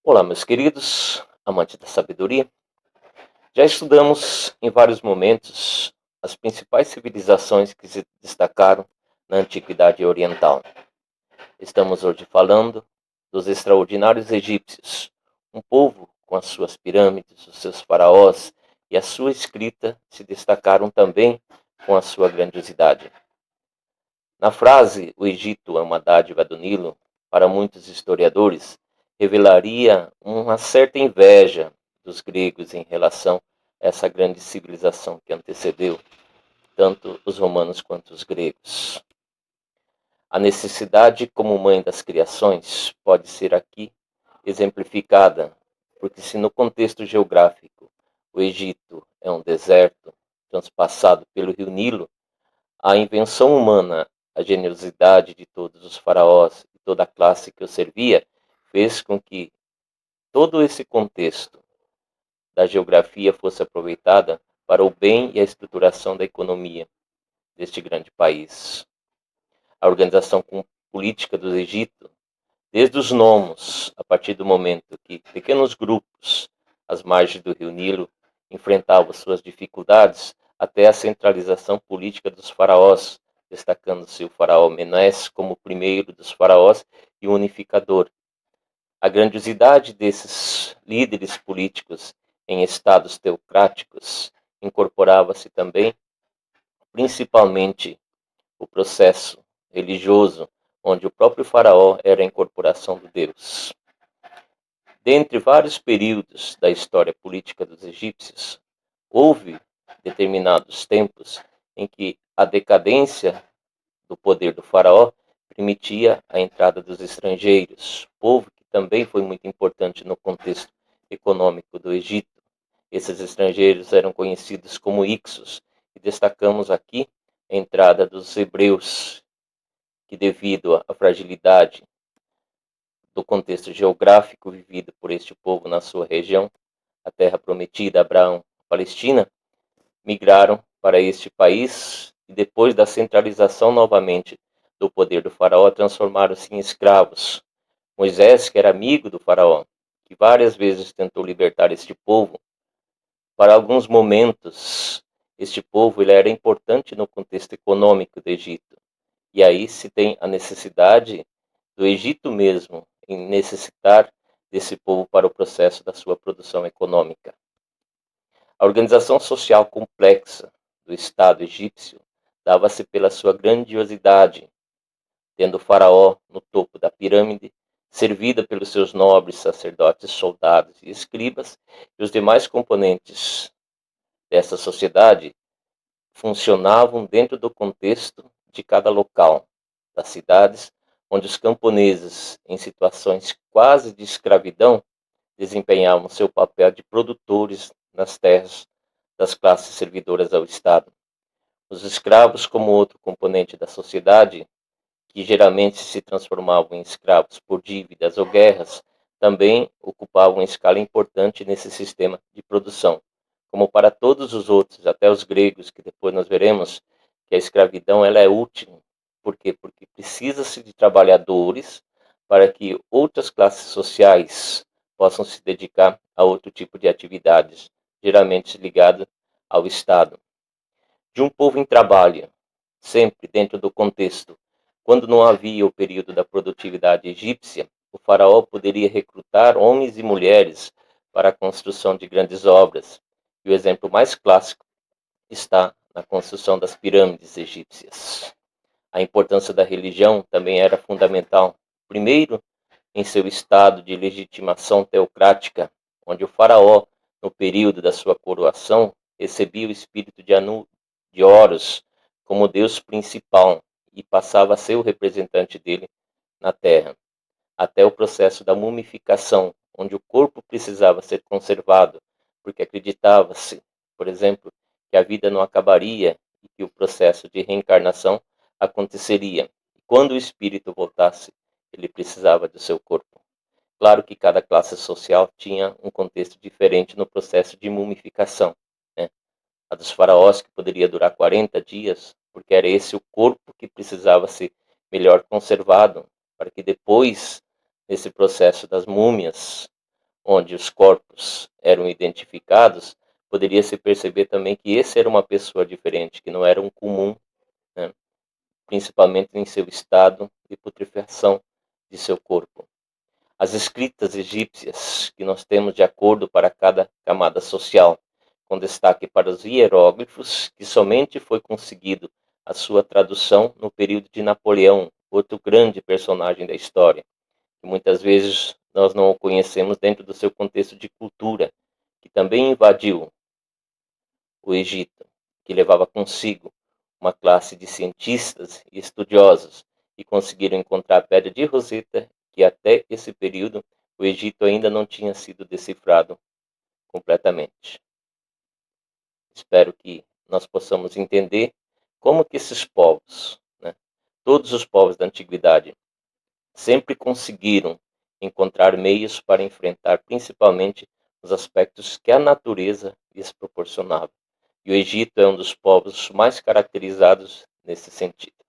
Olá, meus queridos, amantes da sabedoria. Já estudamos em vários momentos as principais civilizações que se destacaram na Antiguidade Oriental. Estamos hoje falando dos extraordinários egípcios, um povo com as suas pirâmides, os seus faraós e a sua escrita se destacaram também com a sua grandiosidade. Na frase "o Egito é uma dádiva do Nilo", para muitos historiadores, revelaria uma certa inveja dos gregos em relação a essa grande civilização que antecedeu tanto os romanos quanto os gregos. A necessidade como mãe das criações pode ser aqui exemplificada, porque se no contexto geográfico o Egito é um deserto transpassado pelo rio Nilo, a invenção humana, a generosidade de todos os faraós e toda a classe que o servia, fez com que todo esse contexto da geografia fosse aproveitada para o bem e a estruturação da economia deste grande país. A organização política do Egito, desde os nomos, a partir do momento que pequenos grupos às margens do rio Nilo enfrentavam suas dificuldades, até a centralização política dos faraós, destacando-se o faraó Menés como o primeiro dos faraós e unificador. A grandiosidade desses líderes políticos em estados teocráticos incorporava-se também, principalmente, o processo religioso, onde o próprio faraó era a incorporação do Deus. Dentre vários períodos da história política dos egípcios, houve determinados tempos em que a decadência do poder do faraó permitia a entrada dos estrangeiros, povo que também foi muito importante no contexto econômico do Egito. Esses estrangeiros eram conhecidos como Ixos, e destacamos aqui a entrada dos hebreus, que devido à fragilidade do contexto geográfico vivido por este povo na sua região, a terra prometida, Abraão, Palestina, migraram para este país e depois da centralização novamente do poder do faraó, transformaram-se em escravos. Moisés, que era amigo do faraó, que várias vezes tentou libertar este povo, para alguns momentos, este povo ele era importante no contexto econômico do Egito. E aí se tem a necessidade do Egito mesmo em necessitar desse povo para o processo da sua produção econômica. A organização social complexa do Estado egípcio dava-se pela sua grandiosidade, tendo o faraó no topo da pirâmide, servida pelos seus nobres, sacerdotes, soldados e escribas, e os demais componentes dessa sociedade funcionavam dentro do contexto de cada local das cidades, onde os camponeses, em situações quase de escravidão, desempenhavam seu papel de produtores nas terras das classes servidoras ao Estado. Os escravos, como outro componente da sociedade, que geralmente se transformavam em escravos por dívidas ou guerras, também ocupavam uma escala importante nesse sistema de produção. Como para todos os outros, até os gregos, que depois nós veremos que a escravidão ela é útil. Por quê? Porque precisa-se de trabalhadores para que outras classes sociais possam se dedicar a outro tipo de atividades, geralmente ligado ao Estado. De um povo em trabalho, sempre dentro do contexto. Quando não havia o período da produtividade egípcia, o faraó poderia recrutar homens e mulheres para a construção de grandes obras. E o exemplo mais clássico está na construção das pirâmides egípcias. A importância da religião também era fundamental. Primeiro, em seu estado de legitimação teocrática, onde o faraó, no período da sua coroação, recebia o espírito de Horus como deus principal e passava a ser o representante dele na terra, até o processo da mumificação, onde o corpo precisava ser conservado, porque acreditava-se, por exemplo, que a vida não acabaria e que o processo de reencarnação aconteceria. E quando o espírito voltasse, ele precisava do seu corpo. Claro que cada classe social tinha um contexto diferente no processo de mumificação, né? A dos faraós, que poderia durar 40 dias, porque era esse o corpo que precisava ser melhor conservado, para que depois, nesse processo das múmias, onde os corpos eram identificados, poderia-se perceber também que esse era uma pessoa diferente, que não era um comum, né? Principalmente em seu estado de putrefação de seu corpo. As escritas egípcias que nós temos de acordo para cada camada social, com destaque para os hieróglifos, que somente foi conseguido a sua tradução no período de Napoleão, outro grande personagem da história, que muitas vezes nós não o conhecemos dentro do seu contexto de cultura, que também invadiu o Egito, que levava consigo uma classe de cientistas e estudiosos, e conseguiram encontrar a Pedra de Roseta, que até esse período o Egito ainda não tinha sido decifrado completamente. Espero que nós possamos entender como que esses povos, né, todos os povos da antiguidade, sempre conseguiram encontrar meios para enfrentar principalmente os aspectos que a natureza lhes proporcionava. E o Egito é um dos povos mais caracterizados nesse sentido.